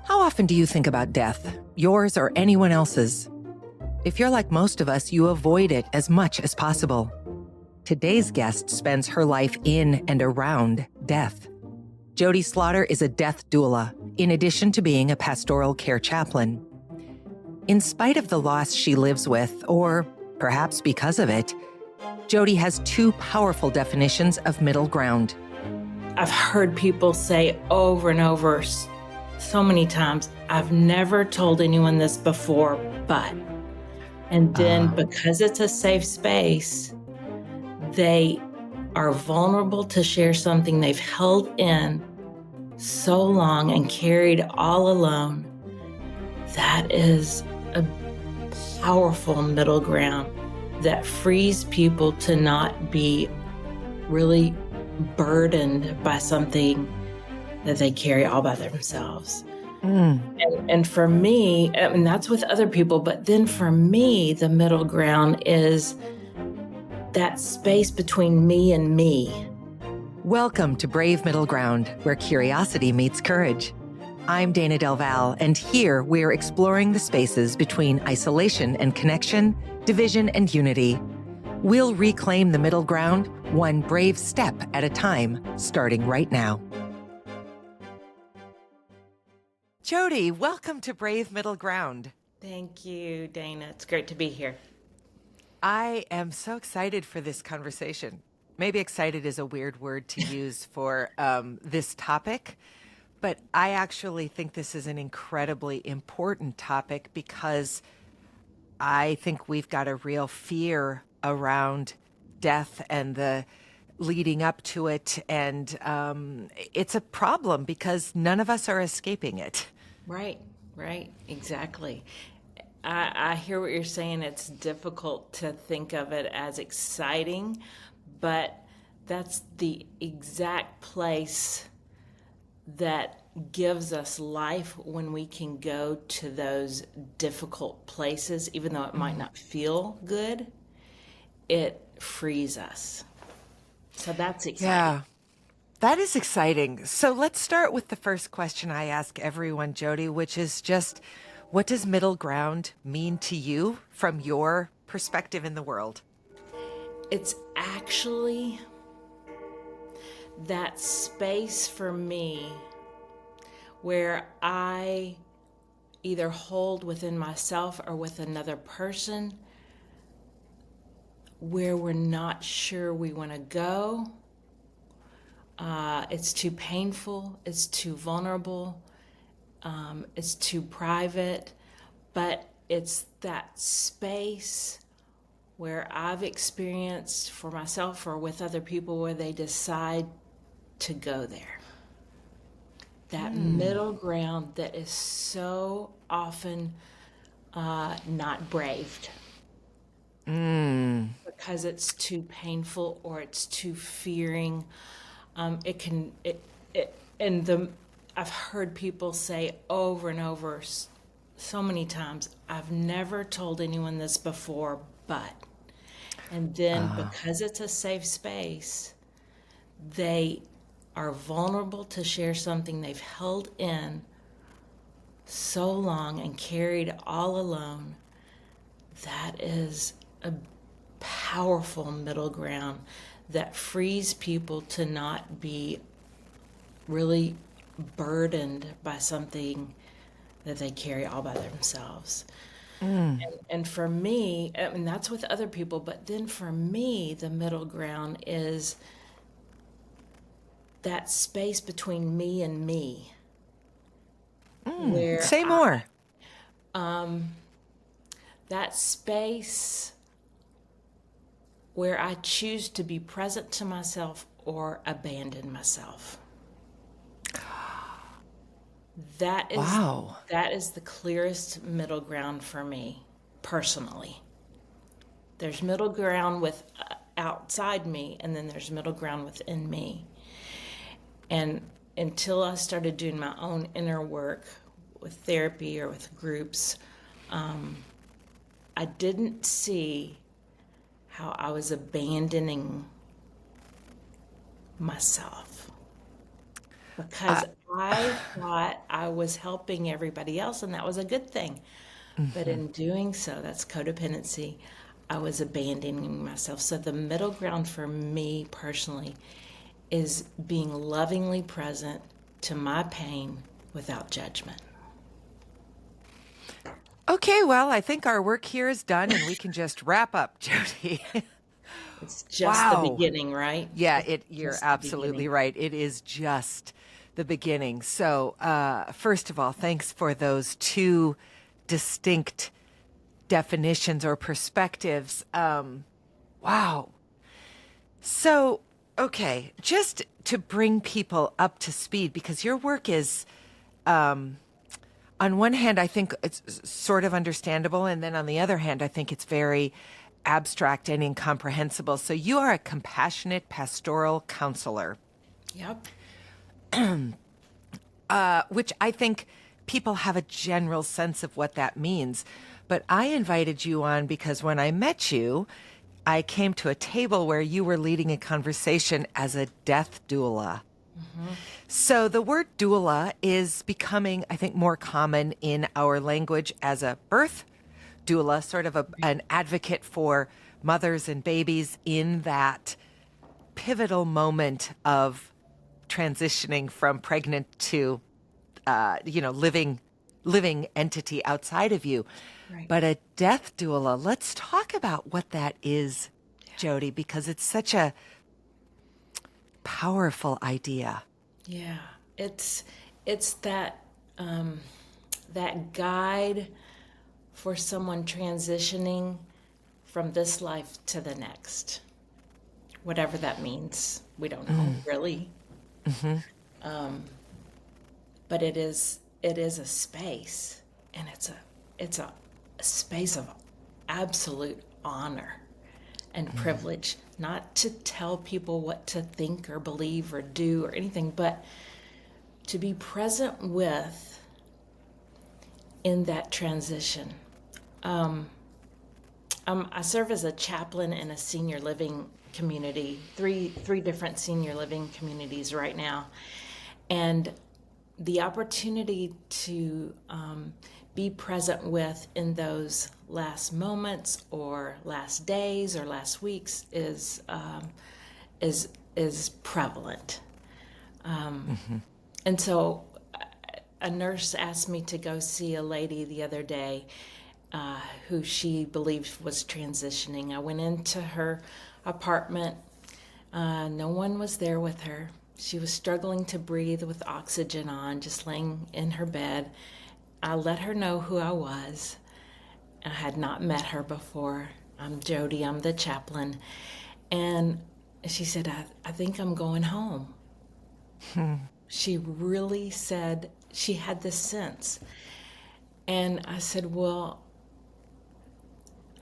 How often do you think about death, yours or anyone else's? If you're like most of us, you avoid it as much as possible. Today's guest spends her life in and around death. Jody Slaughter is a death doula, in addition to being a pastoral care chaplain. In spite of the loss she lives with, or perhaps because of it, Jody has two powerful definitions of middle ground. I've heard people say over and over so many times, I've never told anyone this before, but. And then because it's a safe space, they are vulnerable to share something they've held in so long and carried all alone. That is a powerful middle ground that frees people to not be really burdened by something that they carry all by themselves. And for me, and that's with other people, but then for me, the middle ground is that space between me and me. Welcome to Brave Middle Ground, where curiosity meets courage. I'm Dayna Del Val, and here we're exploring the spaces between isolation and connection, division and unity. We'll reclaim the middle ground, one brave step at a time, starting right now. Jody, welcome to Brave Middle Ground. Thank you, Dayna. It's great to be here. I am so excited for this conversation. Maybe excited is a weird word to use for this topic, but I actually think this is an incredibly important topic because I think we've got a real fear around death and the leading up to it. And it's a problem because none of us are escaping it. Right, exactly. I hear what you're saying. It's difficult to think of it as exciting, but that's the exact place that gives us life when we can go to those difficult places, even though it might not feel good, it frees us. So that's exciting. Yeah, that is exciting. So let's start with the first question I ask everyone, Jody, which is just, what does middle ground mean to you from your perspective in the world? It's actually that space for me where I either hold within myself or with another person where we're not sure we want to go. It's too painful, it's too vulnerable, it's too private, but it's that space where I've experienced for myself or with other people where they decide to go there. That middle ground that is so often not braved because it's too painful or it's too fearing. I've heard people say over and over so many times, I've never told anyone this before, but. And then because it's a safe space, they are vulnerable to share something they've held in so long and carried all alone. That is a powerful middle ground that frees people to not be really burdened by something that they carry all by themselves. And for me, and that's with other people, but then for me, the middle ground is that space between me and me. Say more. That space where I choose to be present to myself or abandon myself. That is the clearest middle ground for me, personally. There's middle ground with outside me, and then there's middle ground within me. And until I started doing my own inner work with therapy or with groups, I didn't see how I was abandoning myself. because I thought I was helping everybody else, and that was a good thing. But in doing so, that's codependency. I was abandoning myself. So the middle ground for me personally is being lovingly present to my pain without judgment. Okay, well, I think our work here is done and we can just wrap up, Jody. It's just the Wow. beginning, right? Yeah, It's you're just the absolutely beginning. right. It is just the beginning. So, first of all, thanks for those two distinct definitions or perspectives. Wow. So, okay, just to bring people up to speed, because your work is, on one hand, I think it's sort of understandable. And then on the other hand, I think it's very abstract and incomprehensible. So, you are a compassionate pastoral counselor, Yep. which I think people have a general sense of what that means. But I invited you on because when I met you, I came to a table where you were leading a conversation as a death doula. So the word doula is becoming, I think, more common in our language as a birth doula, sort of an advocate for mothers and babies in that pivotal moment of transitioning from pregnant to living entity outside of you. Right. But a death doula, let's talk about what that is, Jody, because it's such a powerful idea. Yeah. It's that that guide for someone transitioning from this life to the next. Whatever that means. We don't know really. But it is a space, and it's a space of absolute honor and privilege, not to tell people what to think or believe or do or anything, but to be present with in that transition. I serve as a chaplain in a senior living community, three different senior living communities right now, and the opportunity to be present with in those last moments or last days or last weeks is prevalent. And so a nurse asked me to go see a lady the other day who she believed was transitioning. I went into her apartment. No one was there with her. She was struggling to breathe with oxygen on, just laying in her bed. I let her know who I was. I had not met her before. I'm Jody, I'm the chaplain. And she said, I think I'm going home. She really said she had this sense. And I said, well,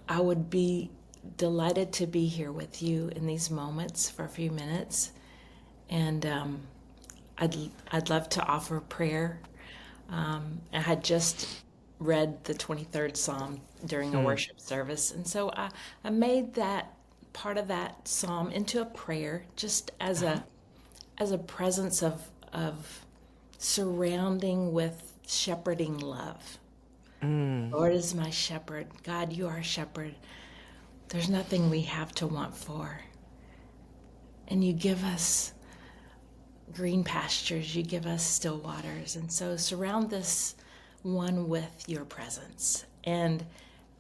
I would be delighted to be here with you in these moments for a few minutes. And I'd love to offer prayer. I had just read the 23rd Psalm during a worship service. And so I made that part of that psalm into a prayer, just as a presence of surrounding with shepherding love. Lord is my shepherd. God, you are a shepherd. There's nothing we have to want for. And you give us green pastures, you give us still waters. And so surround this one with your presence. And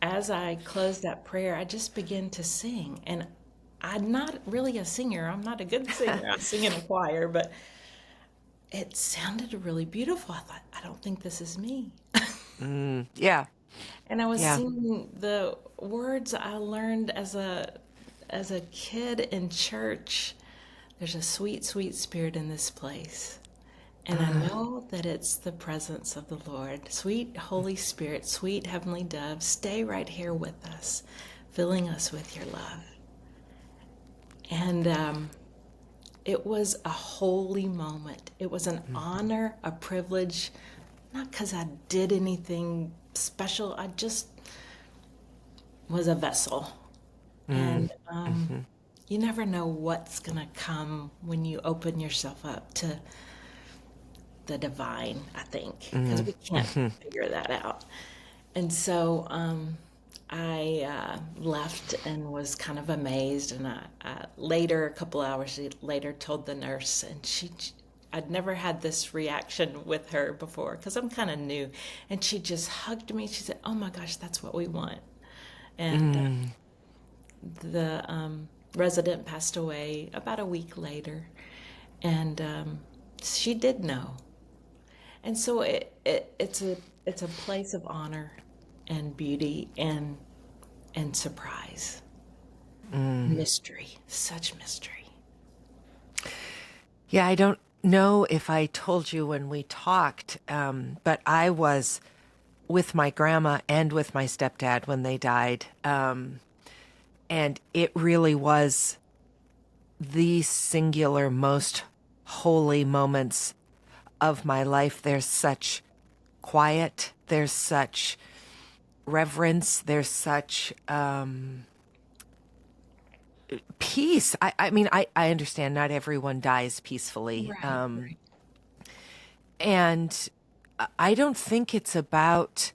as I closed that prayer, I just began to sing. And I'm not really a singer. I'm not a good singer. I sing in a choir, but it sounded really beautiful. I thought, I don't think this is me. Yeah. And I was Yeah. singing the words I learned as a kid in church. There's a sweet, sweet spirit in this place. And I know that it's the presence of the Lord. Sweet Holy Spirit, sweet Heavenly Dove, stay right here with us, filling us with your love. And it was a holy moment. It was an honor, a privilege, not because I did anything special. I just was a vessel. And you never know what's going to come when you open yourself up to the divine, I think, because we can't figure that out. And so I left and was kind of amazed. And I later, a couple hours later, told the nurse, and I'd never had this reaction with her before because I'm kind of new. And she just hugged me. She said, "Oh my gosh, that's what we want." And the resident passed away about a week later. And she did know. And so it's a place of honor and beauty and surprise. Mystery, such mystery. Yeah, I don't know if I told you when we talked, but I was with my grandma and with my stepdad when they died. And it really was the singular, most holy moments of my life. There's such quiet, there's such reverence, there's such peace. I mean, I understand not everyone dies peacefully. Right. And I don't think it's about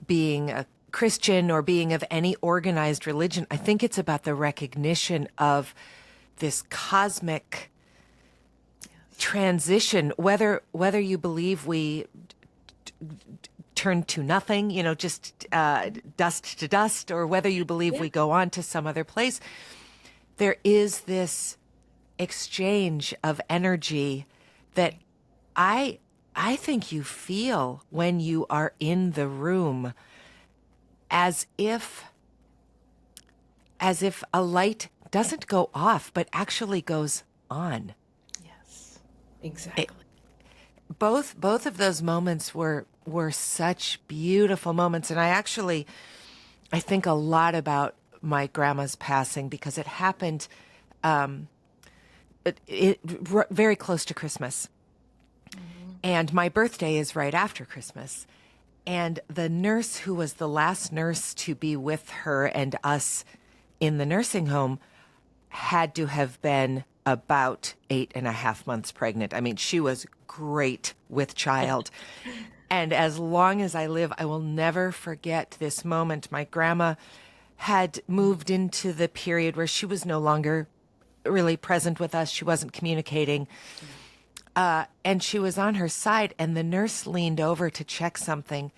being a Christian or being of any organized religion. I think it's about the recognition of this cosmic transition, whether you believe we turn to nothing, just dust to dust, or whether you believe we go on to some other place. There is this exchange of energy that I think you feel when you are in the room, as if a light doesn't go off, but actually goes on. Yes, exactly. Both of those moments were such beautiful moments. And I think a lot about my grandma's passing because it happened very close to Christmas. And my birthday is right after Christmas. And the nurse who was the last nurse to be with her and us in the nursing home had to have been about 8.5 months pregnant. I mean, she was great with child. And as long as I live, I will never forget this moment. My grandma had moved into the period where she was no longer really present with us. She wasn't communicating. And she was on her side, and the nurse leaned over to check something.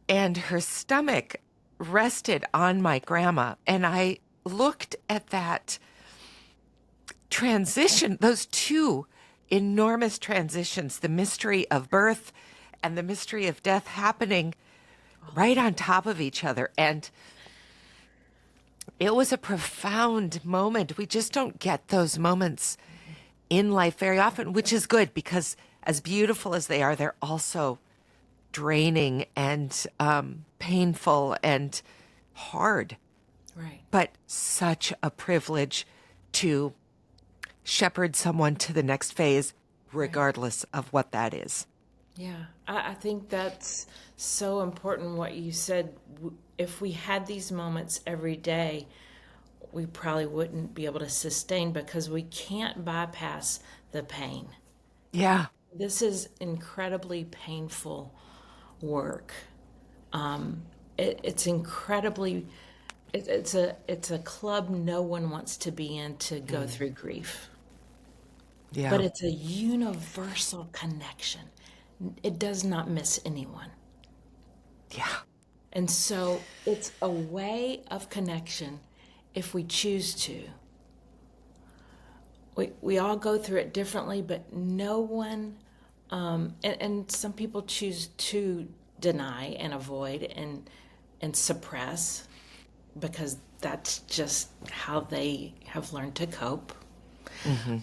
And her stomach rested on my grandma. And I looked at that transition, those two enormous transitions, the mystery of birth and the mystery of death happening right on top of each other. And it was a profound moment. We just don't get those moments in life very often, which is good because as beautiful as they are, they're also draining and painful and hard. Right. But such a privilege to shepherd someone to the next phase, regardless of what that is. Yeah, I think that's so important what you said. If we had these moments every day, we probably wouldn't be able to sustain because we can't bypass the pain. Yeah. This is incredibly painful work. It's incredibly, it's a club no one wants to be in to go through grief. Yeah. But it's a universal connection. It does not miss anyone. Yeah. And so it's a way of connection if we choose to. We all go through it differently, but no one, and some people choose to deny and avoid and suppress because that's just how they have learned to cope. Mm-hmm.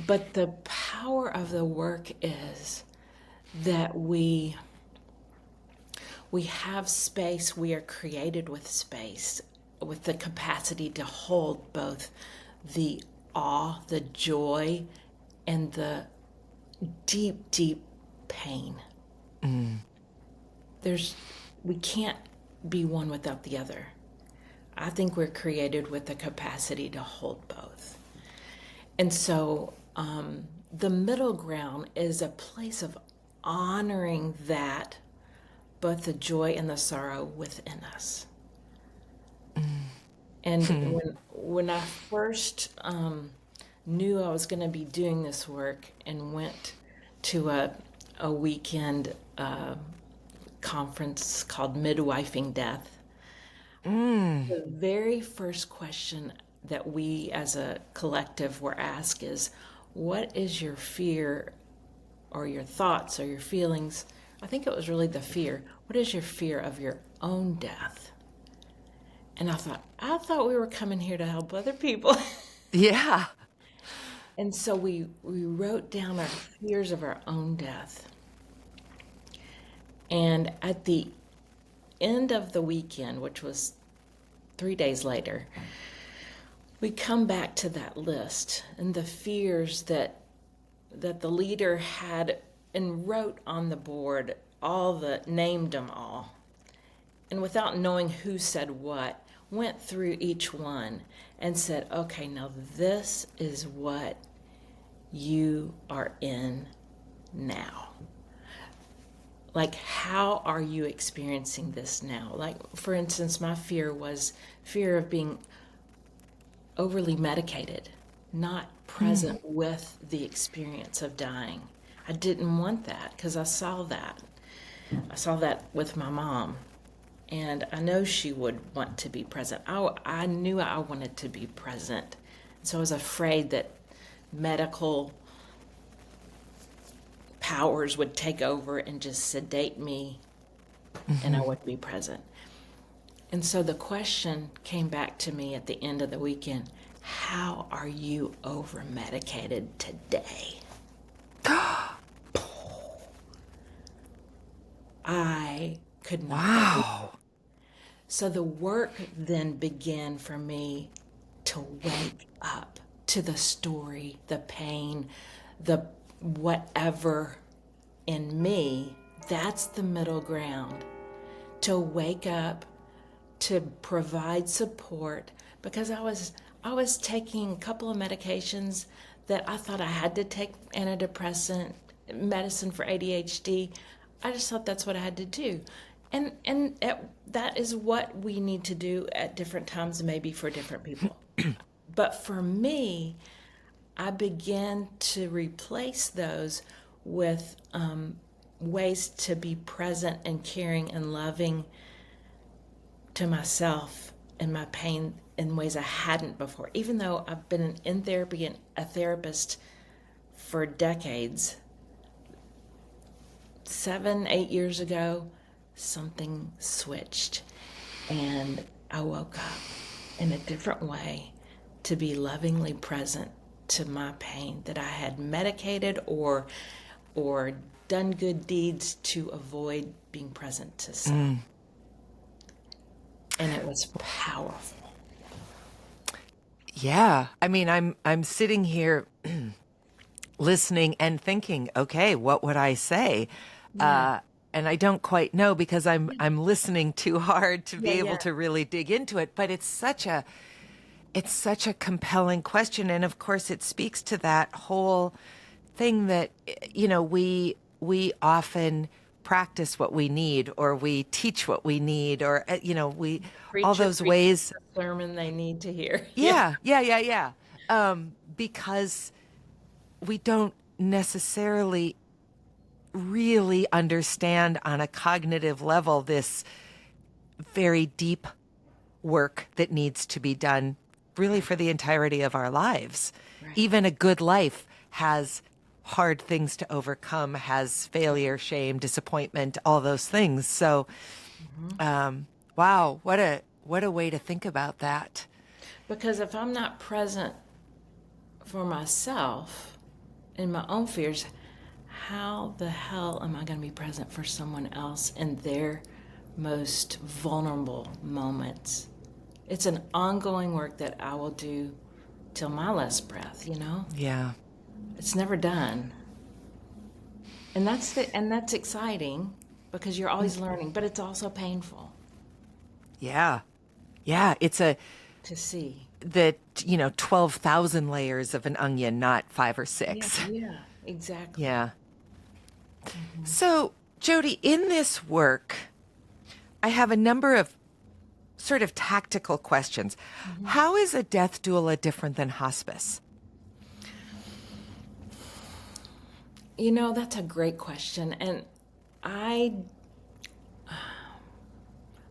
But the power of the work is that we have space. We are created with space, with the capacity to hold both the awe, the joy, and the deep, deep pain. We can't be one without the other. I think we're created with the capacity to hold both. And so the middle ground is a place of honoring that, both the joy and the sorrow within us. And when I first knew I was going to be doing this work and went to a weekend conference called Midwifing Death, the very first question that we as a collective were asked is, what is your fear or your thoughts or your feelings? I think it was really the fear. What is your fear of your own death? And I thought we were coming here to help other people. Yeah. And so we wrote down our fears of our own death. And at the end of the weekend, which was 3 days later, we come back to that list and the fears that the leader had and wrote on the board, named them all. And without knowing who said what, went through each one and said, okay, now this is what you are in now. Like, how are you experiencing this now? Like, for instance, my fear was fear of being overly medicated, not present with the experience of dying. I didn't want that because I saw that. I saw that with my mom. And I know she would want to be present. I knew I wanted to be present. So I was afraid that medical powers would take over and just sedate me and I would be present. And so the question came back to me at the end of the weekend, how are you over medicated today? I could not. Wow. So the work then began for me to wake up to the story, the pain, the whatever in me. That's the middle ground. To wake up, to provide support, because I was taking a couple of medications that I thought I had to take, antidepressant medicine for ADHD. I just thought that's what I had to do. And that is what we need to do at different times, maybe for different people. But for me, I began to replace those with ways to be present and caring and loving to myself and my pain in ways I hadn't before. Even though I've been in therapy and a therapist for decades, 7, 8 years ago, something switched and I woke up in a different way to be lovingly present to my pain that I had medicated or done good deeds to avoid being present to self. And it was powerful. Yeah. I mean, I'm sitting here listening and thinking, okay, what would I say? And I don't quite know because I'm listening too hard to be able to really dig into it. But it's such a compelling question, and of course, it speaks to that whole thing that we often practice what we need, or we teach what we need, or we all those ways. The sermon they need to hear. Yeah. Because we don't necessarily really understand on a cognitive level this very deep work that needs to be done really for the entirety of our lives. Right. Even a good life has hard things to overcome, has failure, shame, disappointment, all those things. So, wow, what a way to think about that. Because if I'm not present for myself and my own fears, how the hell am I going to be present for someone else in their most vulnerable moments? It's an ongoing work that I will do till my last breath, Yeah. It's never done. And that's exciting because you're always learning, but it's also painful. Yeah. Yeah, it's to see. the 12,000 layers of an onion, not 5 or 6. Yeah, exactly. Yeah. Mhm. So, Jody, in this work, I have a number of sort of tactical questions. Mhm. How is a death doula different than hospice? That's a great question. And I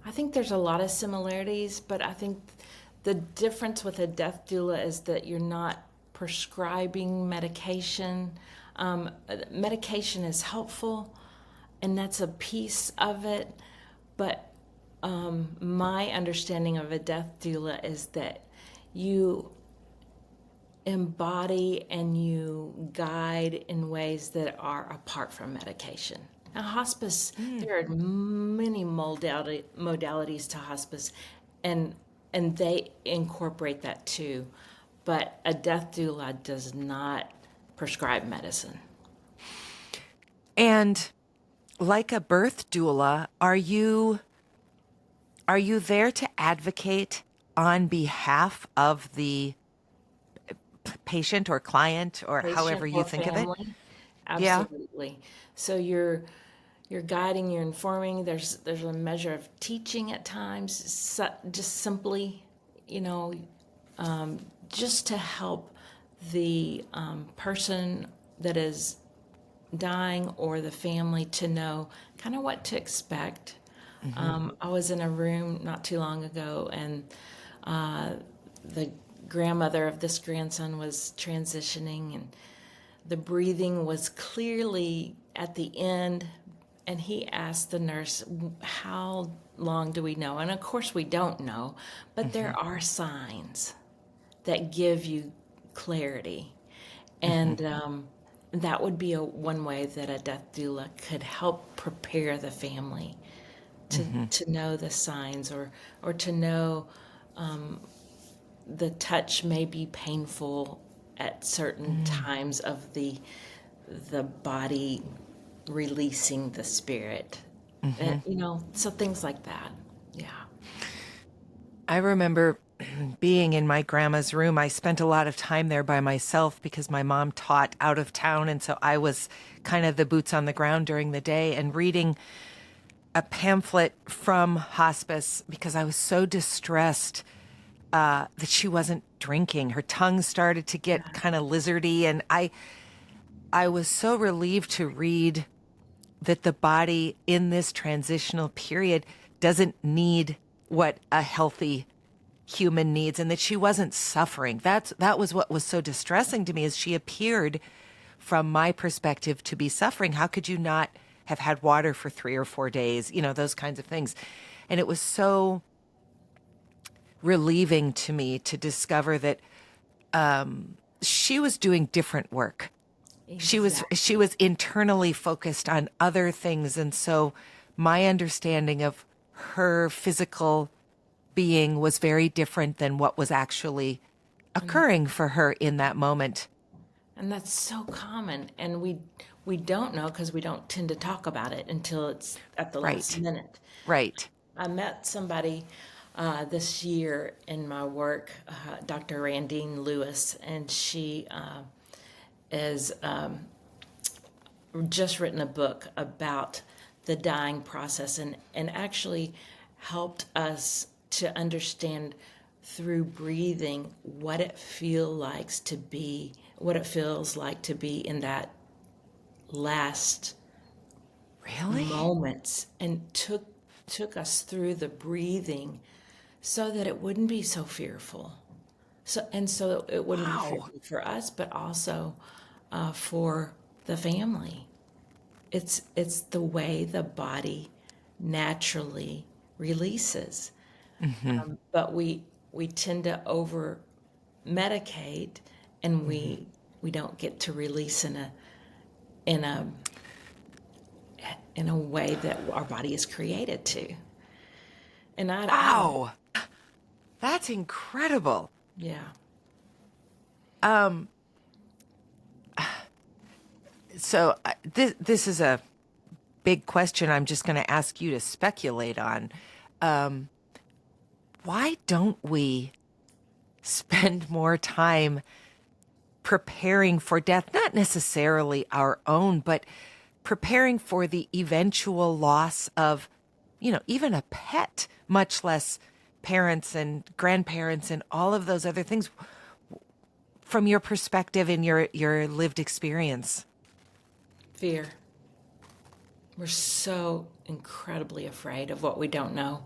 I think there's a lot of similarities, but I think the difference with a death doula is that you're not prescribing medication. Medication is helpful, and that's a piece of it. But my understanding of a death doula is that you embody and you guide in ways that are apart from medication. Now, hospice, there are many modalities to hospice, and they incorporate that too. But a death doula does not prescribe medicine. And like a birth doula, are you there to advocate on behalf of the patient or client or Patient however you or think of it? family, Yeah. absolutely. So you're guiding, you're informing. There's a measure of teaching at times, just simply, you know, just to help the person that is dying or the family to know kind of what to expect. I was in a room not too long ago, and the grandmother of this grandson was transitioning, and the breathing was clearly at the end. And he asked the nurse, "How long do we know?" And of course, we don't know, but there are signs that give you clarity. And that would be one way that a death doula could help prepare the family to know the signs, or to know the touch may be painful at certain times of the body releasing the spirit. And, so things like that. Yeah. I remember being in my grandma's room. I spent a lot of time there by myself because my mom taught out of town. And so I was kind of the boots on the ground during the day and reading a pamphlet from hospice because I was so distressed that she wasn't drinking. Her tongue started to get kind of lizardy. And I was so relieved to read that the body in this transitional period doesn't need what a healthy human needs and that she wasn't suffering. That was what was so distressing to me is she appeared from my perspective to be suffering. How could you not have had water for 3 or 4 days? Those kinds of things. And it was so relieving to me to discover that she was doing different work. She was internally focused on other things, and so my understanding of her physical being was very different than what was actually occurring for her in that moment. And that's so common. And we don't know because we don't tend to talk about it until it's at the last Right. minute. Right. I met somebody this year in my work, Dr. Randine Lewis, and she is just written a book about the dying process, and actually helped us to understand through breathing what it feels like to be in that last Really? moments, and took us through the breathing so that it wouldn't be so fearful. So it wouldn't be Wow. fearful for us, but also for the family. It's the way the body naturally releases. But we tend to over medicate, and we don't get to release in a in a way that our body is created to. And I don't, Wow. That's incredible. yeah. So this is a big question I'm just going to ask you to speculate on. Why don't we spend more time preparing for death, not necessarily our own, but preparing for the eventual loss of, even a pet, much less parents and grandparents and all of those other things from your perspective and your lived experience? Fear. We're so incredibly afraid of what we don't know.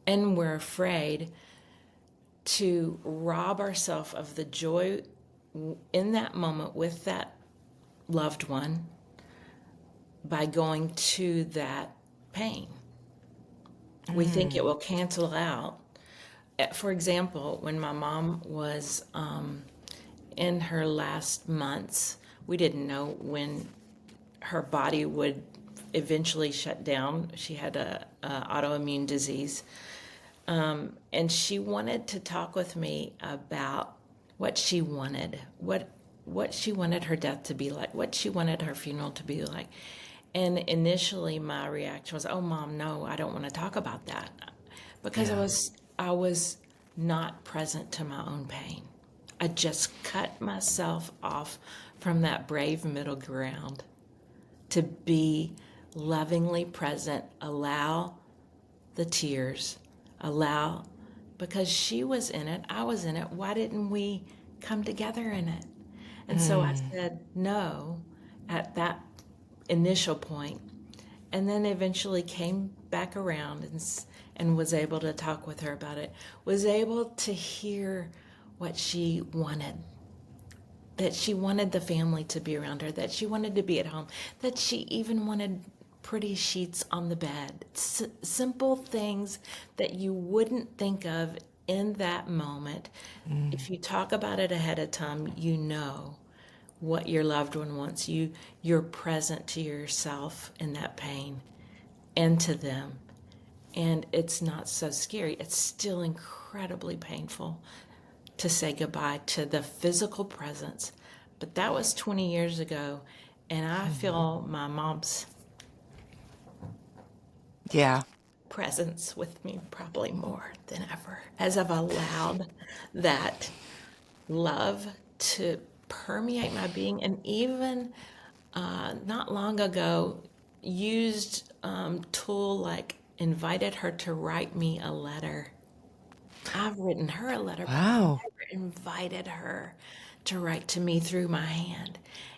And we're afraid to rob ourselves of the joy in that moment with that loved one by going to that pain. We think it will cancel out. For example, when my mom was in her last months, we didn't know when her body would eventually shut down. She had a autoimmune disease. And she wanted to talk with me about what she wanted, what she wanted her death to be like, what she wanted her funeral to be like. And initially my reaction was, "Oh, Mom, no, I don't want to talk about that." Because I was not present to my own pain. I just cut myself off from that brave middle ground to be lovingly present, allow the tears, because she was in it, I was in it. Why didn't we come together in it? And so I said no at that initial point, and then eventually came back around and was able to talk with her about it, was able to hear what she wanted, that she wanted the family to be around her, that she wanted to be at home, that she even wanted pretty sheets on the bed. Simple things that you wouldn't think of in that moment. If you talk about it ahead of time, you know what your loved one wants. You're present to yourself in that pain and to them. And it's not so scary. It's still incredibly painful to say goodbye to the physical presence. But that was 20 years ago, and I feel my mom's presence with me probably more than ever, as I've allowed that love to permeate my being. And even not long ago, used tool like invited her to write me a letter. I've written her a letter, but I've Wow. never invited her to write to me through my hand.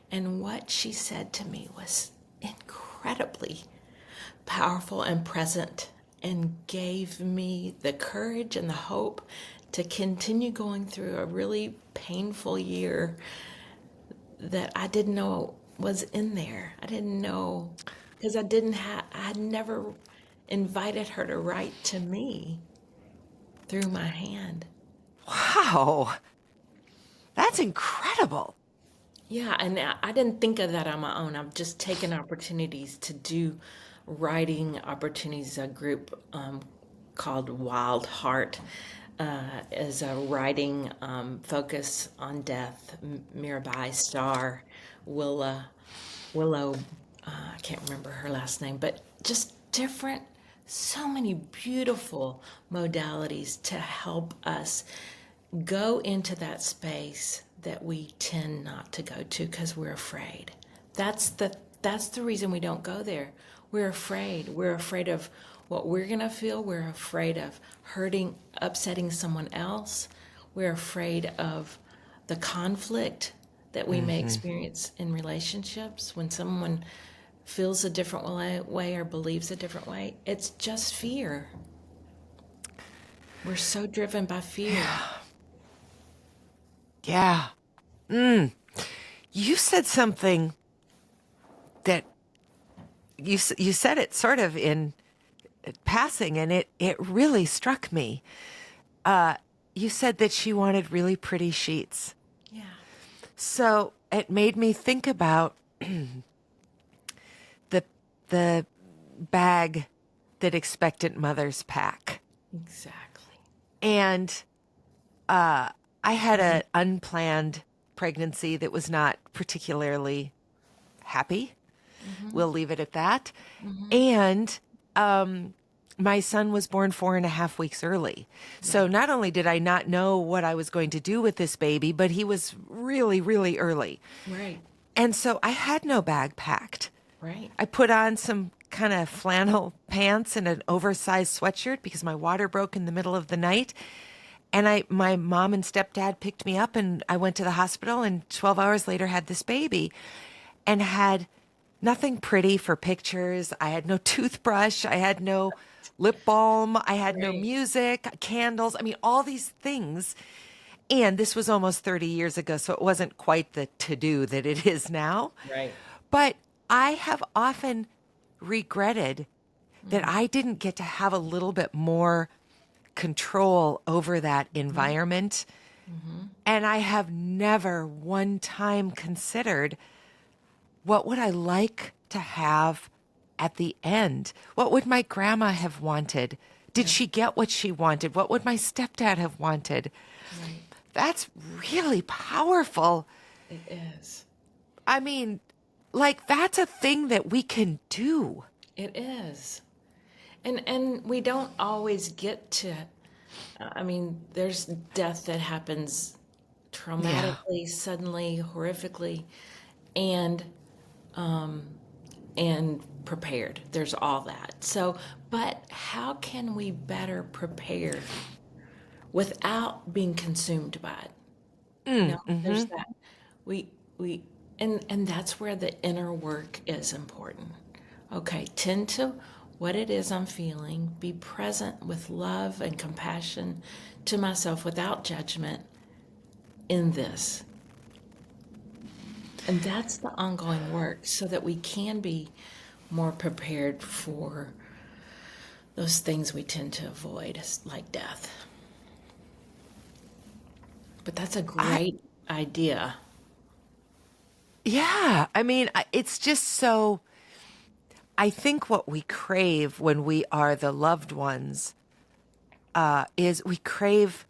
And what she said to me was incredibly powerful and present, and gave me the courage and the hope to continue going through a really painful year that I didn't know was in there. I didn't know because I had never invited her to write to me through my hand. Wow. That's incredible. Yeah, and I didn't think of that on my own. I've just taken opportunities to do writing opportunities. A group called Wild Heart is a writing focus on death. Mirabai Star, Willa, Willow, I can't remember her last name, but just different, so many beautiful modalities to help us go into that space that we tend not to go to because we're afraid. That's the reason we don't go there. We're afraid. We're afraid of what we're going to feel. We're afraid of hurting, upsetting someone else. We're afraid of the conflict that we may experience in relationships when someone feels a different way or believes a different way. It's just fear. We're so driven by fear. Yeah. You said something that you said it sort of in passing, and it really struck me. You said that she wanted really pretty sheets. Yeah. So it made me think about the bag that expectant mothers pack. Exactly. And I had an unplanned pregnancy that was not particularly happy. We'll leave it at that. And my son was born 4.5 weeks early. So not only did I not know what I was going to do with this baby, but he was really, really early. Right. And so I had no bag packed. Right. I put on some kind of flannel pants and an oversized sweatshirt because my water broke in the middle of the night. And my mom and stepdad picked me up and I went to the hospital and 12 hours later had this baby and had nothing pretty for pictures. I had no toothbrush. I had no lip balm. I had no Right. music, candles. I mean, all these things. And this was almost 30 years ago, so it wasn't quite the to-do that it is now. Right. But I have often regretted that Mm-hmm. I didn't get to have a little bit more control over that environment. Mm-hmm. And I have never one time considered what would I like to have at the end? What would my grandma have wanted? Did Yeah. she get what she wanted? What would my stepdad have wanted? Right. That's really powerful. It is. I mean, like that's a thing that we can do. It is. And we don't always get to, I mean, there's death that happens traumatically, suddenly, horrifically, and and prepared. There's all that. So, but how can we better prepare without being consumed by it? There's that. We and that's where the inner work is important. Okay, tend to what it is I'm feeling, be present with love and compassion to myself without judgment in this. And that's the ongoing work so that we can be more prepared for those things we tend to avoid, like death. But that's a great idea. Yeah. I mean, it's just so. I think what we crave when we are the loved ones is we crave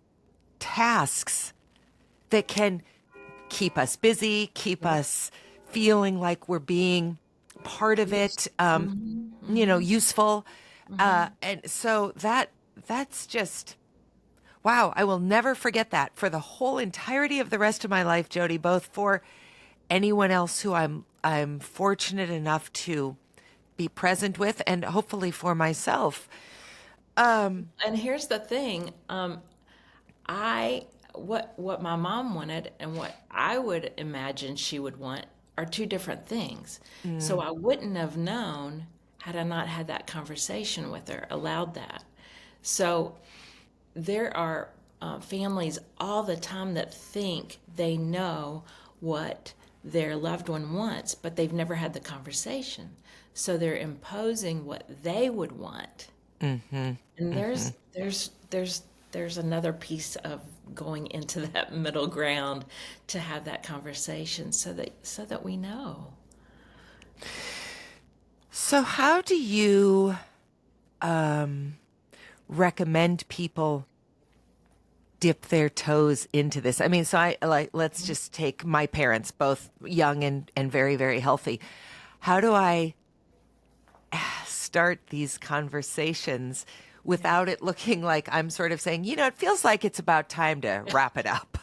tasks that can keep us busy, keep us feeling like we're being part of it, useful. And so that's just wow. I will never forget that for the whole entirety of the rest of my life, Jody. Both for anyone else who I'm fortunate enough to be present with, and hopefully for myself. And here's the thing, I what my mom wanted and what I would imagine she would want are two different things. So I wouldn't have known had I not had that conversation with her, allowed that. So there are families all the time that think they know what their loved one wants, but they've never had the conversation. So they're imposing what they would want. And there's another piece of going into that middle ground to have that conversation so that we know. So how do you recommend people dip their toes into this? I mean, so let's just take my parents, both young and very, very healthy. How do I start these conversations without it looking like I'm sort of saying, it feels like it's about time to wrap it up?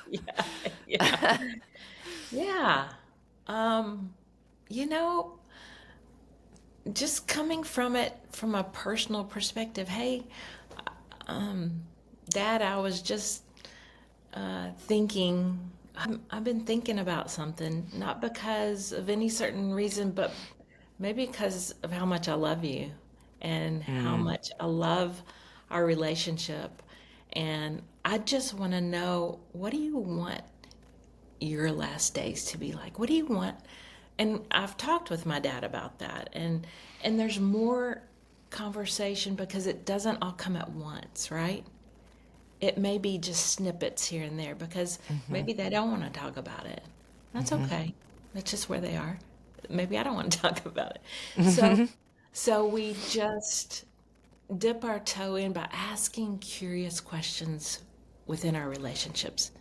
Yeah. Yeah. You know, just coming from it from a personal perspective. Hey, Dad, I was just thinking, I've been thinking about something, not because of any certain reason, but maybe because of how much I love you and how much I love our relationship. And I just want to know, what do you want your last days to be like? What do you want? And I've talked with my dad about that. And there's more conversation because it doesn't all come at once, right? It may be just snippets here and there because maybe they don't want to talk about it. That's okay. That's just where they are. Maybe I don't want to talk about it. So we just dip our toe in by asking curious questions within our relationships,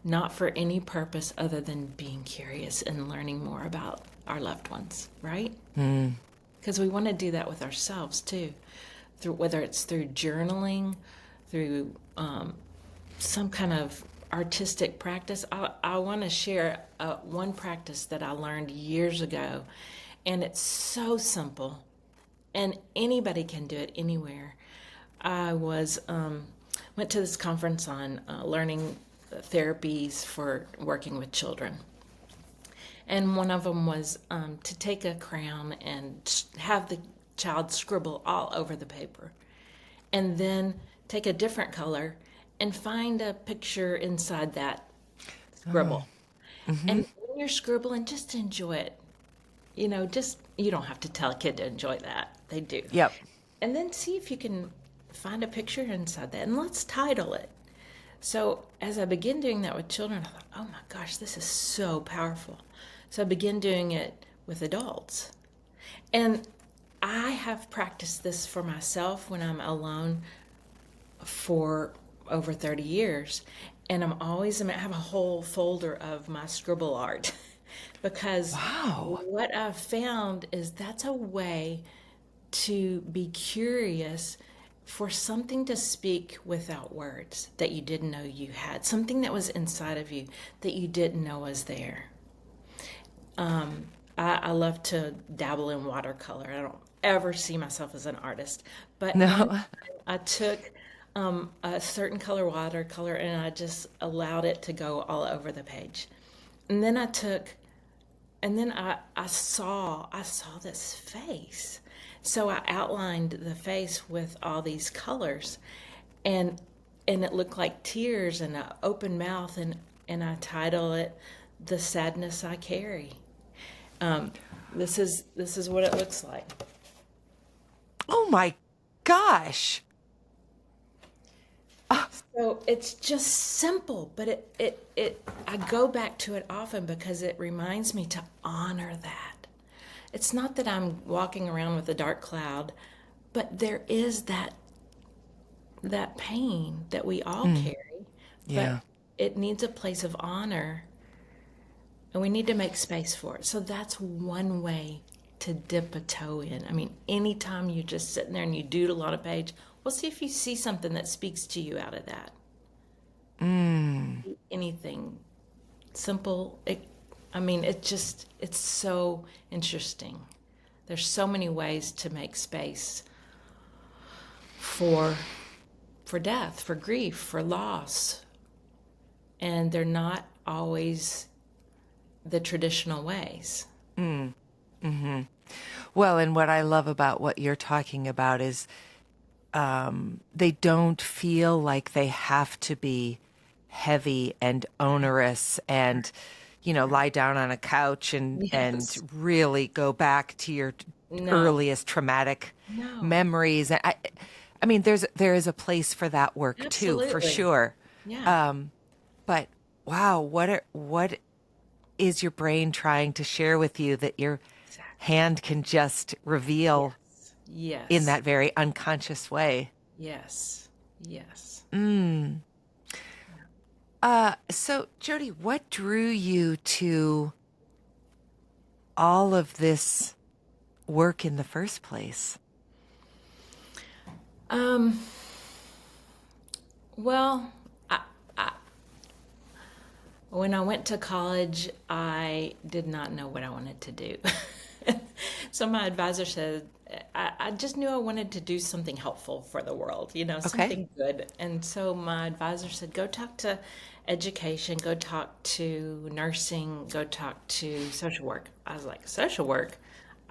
not for any purpose other than being curious and learning more about our loved ones, right? Because we want to do that with ourselves too. through, whether it's through journaling, through some kind of artistic practice. I want to share one practice that I learned years ago, and it's so simple, and anybody can do it anywhere. I went to this conference on learning therapies for working with children. And one of them was to take a crayon and have the child scribble all over the paper. And then take a different color and find a picture inside that scribble. And when you're scribbling, just enjoy it. You don't have to tell a kid to enjoy that. They do. Yep. And then see if you can find a picture inside that, and let's title it. So as I began doing that with children, I thought, oh my gosh, this is so powerful. So I began doing it with adults. And I have practiced this for myself when I'm alone for over 30 years. And I have a whole folder of my scribble art because what I've found is that's a way to be curious for something to speak without words that you didn't know you had, something that was inside of you that you didn't know was there. I love to dabble in watercolor. I don't ever see myself as an artist, but No. I took a certain color watercolor and I just allowed it to go all over the page. And then I saw this face. So I outlined the face with all these colors, and it looked like tears and an open mouth, and I title it "The Sadness I Carry." This is what it looks like. Oh my gosh. So it's just simple, but it I go back to it often because it reminds me to honor that. It's not that I'm walking around with a dark cloud, but there is that pain that we all carry. Yeah. But it needs a place of honor, and we need to make space for it. So that's one way to dip a toe in. I mean, anytime you're just sitting there and you doodle on a page, we'll see if you see something that speaks to you out of that. Anything simple. It's so interesting. There's so many ways to make space for death, for grief, for loss. And they're not always the traditional ways. Well, and what I love about what you're talking about is they don't feel like they have to be heavy and onerous and, lie down on a couch and really go back to your earliest traumatic memories. I mean, there is a place for that work too, for sure. Yeah. But wow, what is your brain trying to share with you that your hand can just reveal Yes. in that very unconscious way? Yes. Yes. So Jody, what drew you to all of this work in the first place? Well, when I went to college, I did not know what I wanted to do. So my advisor said, I just knew I wanted to do something helpful for the world, something good. And so my advisor said, go talk to education, go talk to nursing, go talk to social work. I was like, social work?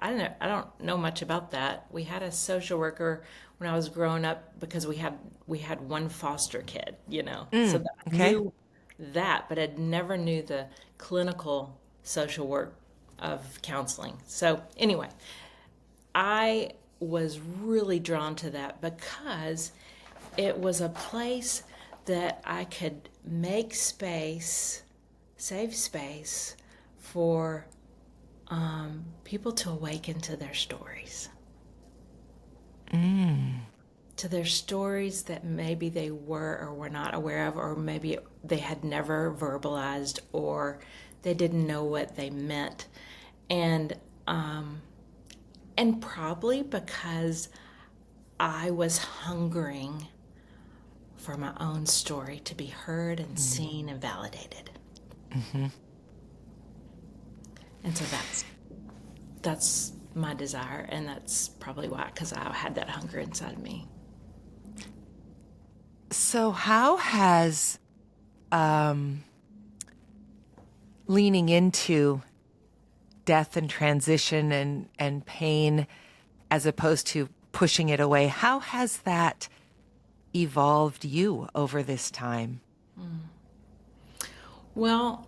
I don't know much about that. We had a social worker when I was growing up because we had one foster kid, So I knew that, but I never knew the clinical social work of counseling. So anyway, I was really drawn to that because it was a place that I could make space, save space for people to awaken to their stories. To their stories that maybe they were or were not aware of, or maybe they had never verbalized, or they didn't know what they meant. And probably because I was hungering for my own story to be heard and seen and validated. And so that's my desire, and that's probably why, because I had that hunger inside of me. So how has leaning into death and transition and pain as opposed to pushing it away, how has that evolved you over this time? Well,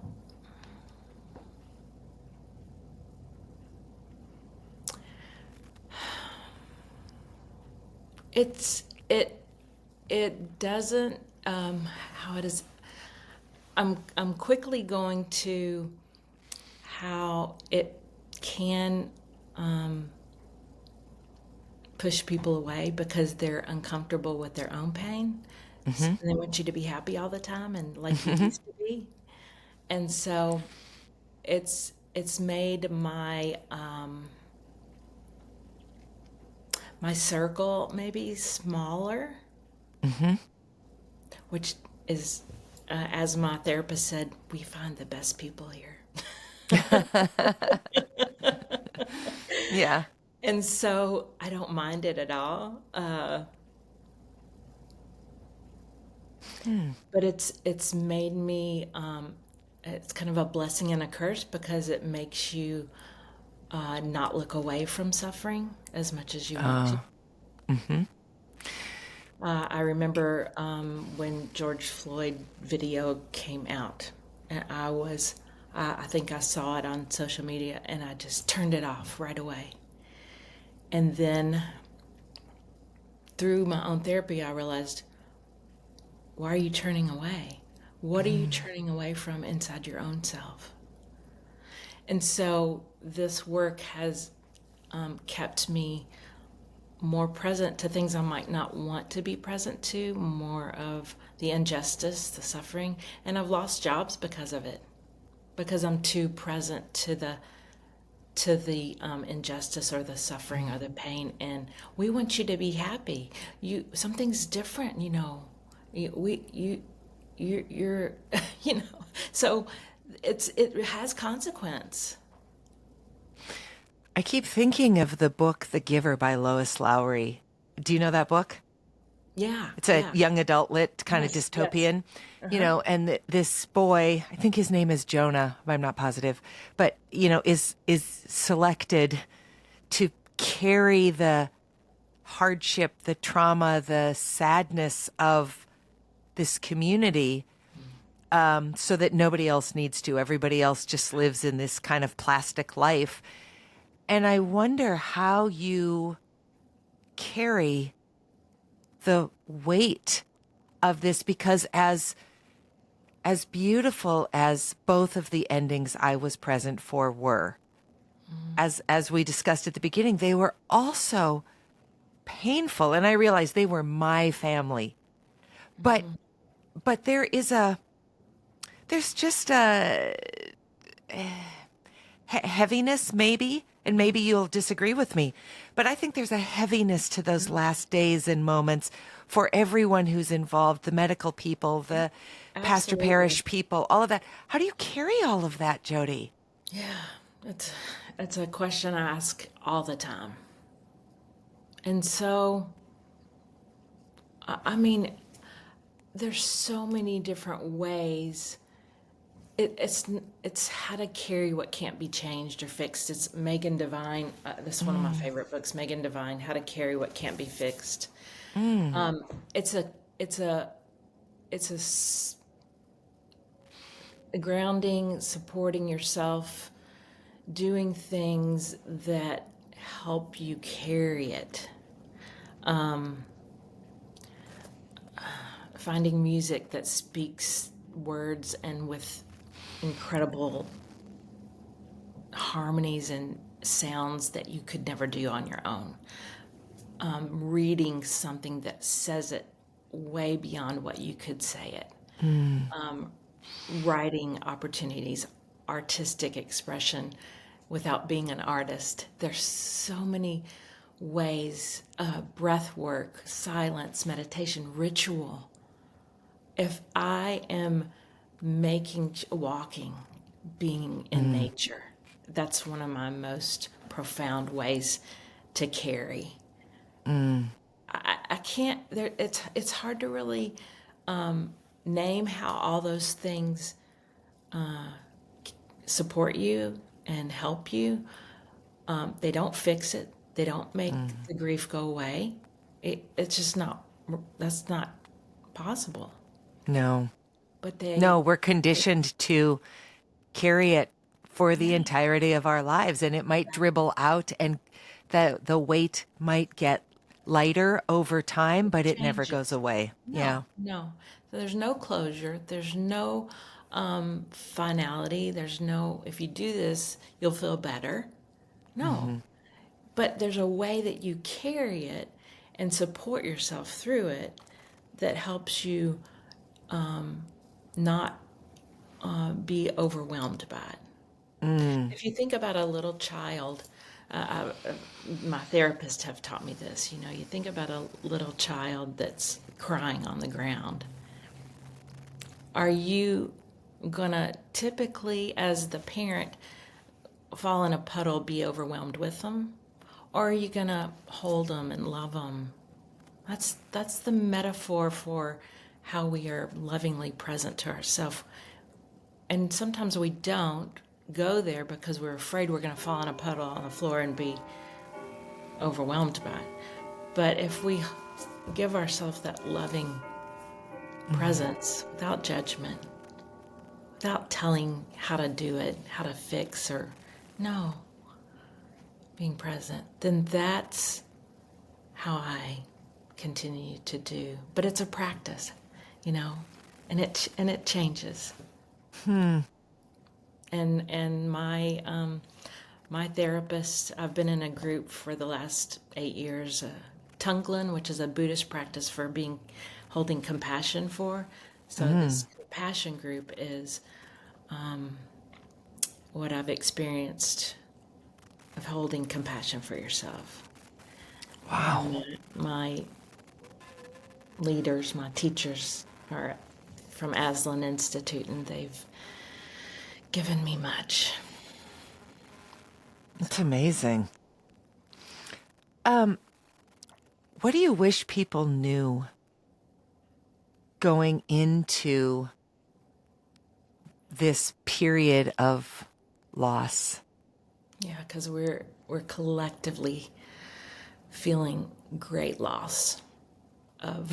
it doesn't how it is. I'm quickly going to how it can push people away because they're uncomfortable with their own pain. So they want you to be happy all the time and like you used to be. And so it's made my circle maybe smaller, which is, as my therapist said, we find the best people here. Yeah. And so I don't mind it at all. But it's made me, it's kind of a blessing and a curse because it makes you not look away from suffering as much as you want to. I remember when George Floyd video came out, and I think I saw it on social media, and I just turned it off right away. And then through my own therapy, I realized, why are you turning away? What are you turning away from inside your own self? And so this work has kept me more present to things I might not want to be present to, more of the injustice, the suffering. And I've lost jobs because of it, because I'm too present to the injustice or the suffering or the pain. And we want you to be happy. Something's different, you're so it has consequence. I keep thinking of the book The Giver by Lois Lowry. Do you know that book? Yeah, It's a yeah. young adult lit kind of Yes, dystopian, and this boy, I think his name is Jonah, but I'm not positive, but is selected to carry the hardship, the trauma, the sadness of this community, so that nobody else needs to. Everybody else just lives in this kind of plastic life. And I wonder how you carry the weight of this, because as beautiful as both of the endings I was present for were, as we discussed at the beginning, they were also painful, and I realized they were my family. But there's just a heaviness, maybe, and maybe you'll disagree with me, but I think there's a heaviness to those last days and moments for everyone who's involved, the medical people, the pastor Absolutely. parish people, all of that. How do you carry all of that, Jody? Yeah, it's a question I ask all the time. And so, I mean, there's so many different ways. It's how to carry what can't be changed or fixed. It's Megan Devine. This is one of my favorite books, Megan Devine, How to Carry What Can't Be Fixed. It's a it's a it's a grounding, supporting yourself, doing things that help you carry it. Finding music that speaks words and with incredible harmonies and sounds that you could never do on your own. Reading something that says it way beyond what you could say it. Writing opportunities, artistic expression without being an artist. There's so many ways, breath work, silence, meditation, ritual. If I am walking, being in nature, that's one of my most profound ways to carry. I can't, it's hard to really name how all those things support you and help you. They don't fix it. They don't make the grief go away. It's just not, that's not possible. No. But they, No, we're conditioned to carry it for the entirety of our lives, and it might dribble out, and the weight might get lighter over time, but it never goes changes. away. Yeah. No. There's no closure. There's no finality. There's no, if you do this, you'll feel better. No. But there's a way that you carry it and support yourself through it that helps you not be overwhelmed by it. If you think about a little child, my therapists have taught me this, you think about a little child that's crying on the ground. Are you gonna typically, as the parent, fall in a puddle, be overwhelmed with them? Or are you gonna hold them and love them? That's the metaphor for how we are lovingly present to ourselves. And sometimes we don't go there because we're afraid we're going to fall in a puddle on the floor and be overwhelmed by it. But if we give ourselves that loving presence without judgment, without telling how to do it, how to fix, or no, being present, then that's how I continue to do. But it's a practice, and it changes. And my therapist, I've been in a group for the last 8 years, Tunglen, which is a Buddhist practice for holding compassion for. So this compassion group is what I've experienced of holding compassion for yourself. Wow. My leaders, my teachers are from Aslan Institute, and they've given me much. It's amazing. What do you wish people knew going into this period of loss? Yeah, because we're collectively feeling great loss of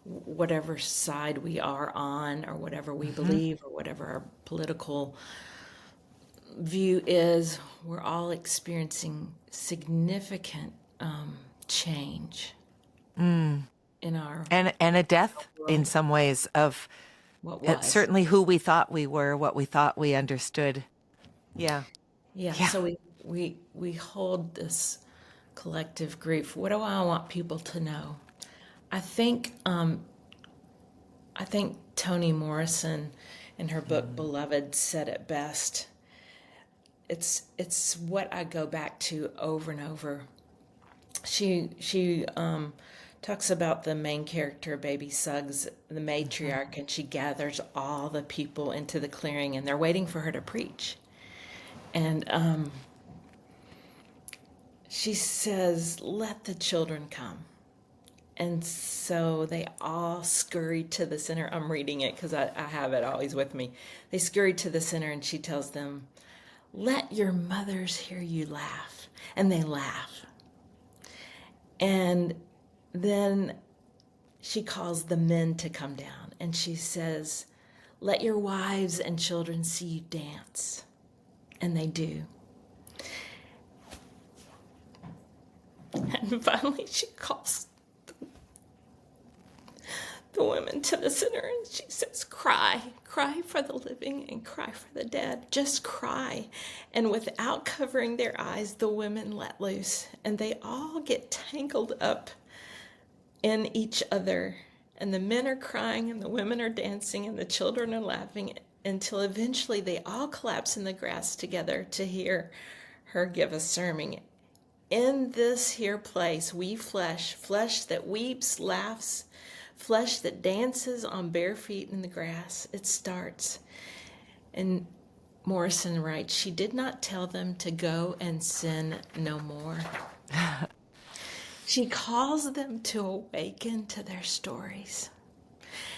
whatever side we are on, or whatever we believe, or whatever our political view is. We're all experiencing significant change in our And a death in some ways of what was. certainly who we thought we were, what we thought we understood. Yeah. Yeah. So we hold this collective grief. What do I want people to know? I think Toni Morrison, in her book Beloved, said it best. It's what I go back to over and over. She talks about the main character, Baby Suggs, the matriarch, and she gathers all the people into the clearing, and they're waiting for her to preach. And she says, "Let the children come." And so they all scurry to the center. I'm reading it because I have it always with me. They scurry to the center, and she tells them, "Let your mothers hear you laugh." And they laugh. And then she calls the men to come down, and she says, "Let your wives and children see you dance." And they do. And finally she calls the women to the center, and she says, "Cry for the living and cry for the dead. Just cry." And without covering their eyes, the women let loose, and they all get tangled up in each other. And the men are crying, and the women are dancing, and the children are laughing, until eventually they all collapse in the grass together to hear her give a sermon. in this here place, we flesh that weeps, laughs, flesh that dances on bare feet in the grass. It starts. And Morrison writes, she did not tell them to go and sin no more. She calls them to awaken to their stories.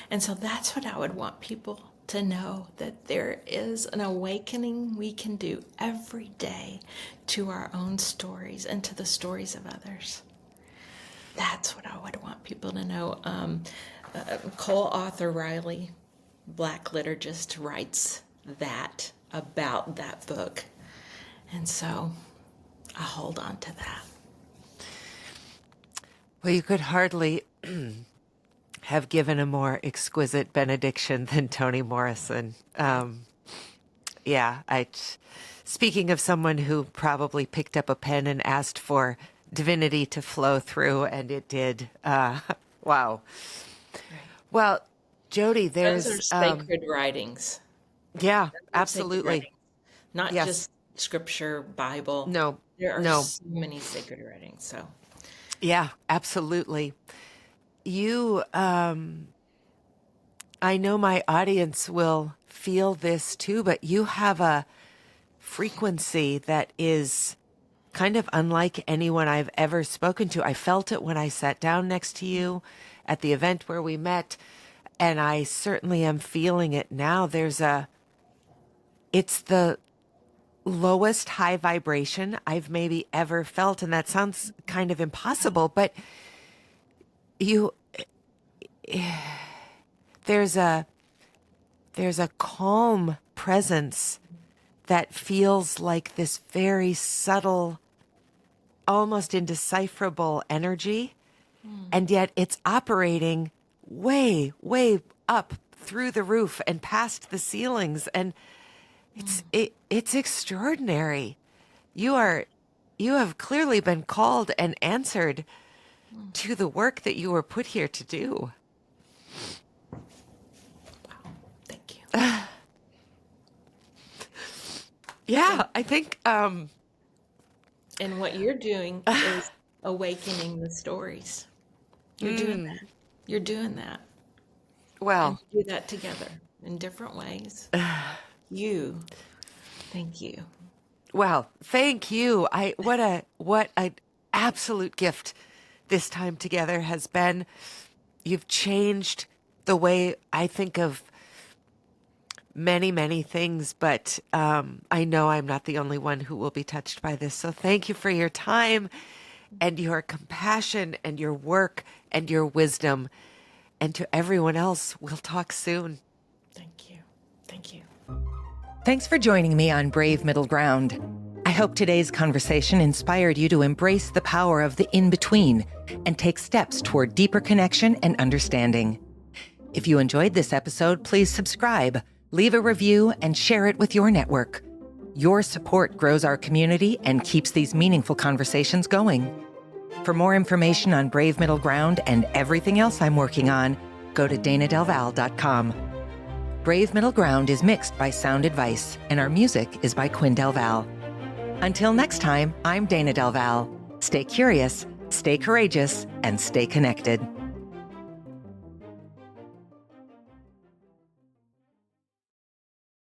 And so that's what I would want people to know, that there is an awakening we can do every day to our own stories and to the stories of others. That's what I would want people to know. Co-author Riley, Black liturgist, writes that about that book. And so I hold on to that. Well, you could hardly have given a more exquisite benediction than Toni Morrison. Speaking of someone who probably picked up a pen and asked for divinity to flow through, and it did. Wow. Right. Well, Jody, those are sacred writings. Yeah, absolutely. Not just scripture, Bible. No, there are so many sacred writings. So, yeah, absolutely. You, I know my audience will feel this too, but you have a frequency that is kind of unlike anyone I've ever spoken to. I felt it when I sat down next to you at the event where we met, and I certainly am feeling it now. It's the lowest high vibration I've maybe ever felt, and that sounds kind of impossible, but there's a calm presence that feels like this very subtle, almost indecipherable energy, and yet it's operating way, way up through the roof and past the ceilings, and it's extraordinary. You have clearly been called and answered to the work that you were put here to do. Wow, thank you. Yeah, I think. And what you're doing is awakening the stories. You're doing that. You're doing that. Well, and do that together in different ways. Thank you. Well, thank you. What a absolute gift this time together has been. You've changed the way I think of many, many things, but I know I'm not the only one who will be touched by this. So thank you for your time and your compassion and your work and your wisdom. And to everyone else, we'll talk soon. Thank you. Thank you. Thanks for joining me on Brave Middle Ground. I hope today's conversation inspired you to embrace the power of the in-between and take steps toward deeper connection and understanding. If you enjoyed this episode, please subscribe, leave a review, and share it with your network. Your support grows our community and keeps these meaningful conversations going. For more information on Brave Middle Ground and everything else I'm working on, go to daynadelval.com. Brave Middle Ground is mixed by Sound Advice, and our music is by Quinn Delval. Until next time, I'm Dayna Delval. Stay curious, stay courageous, and stay connected.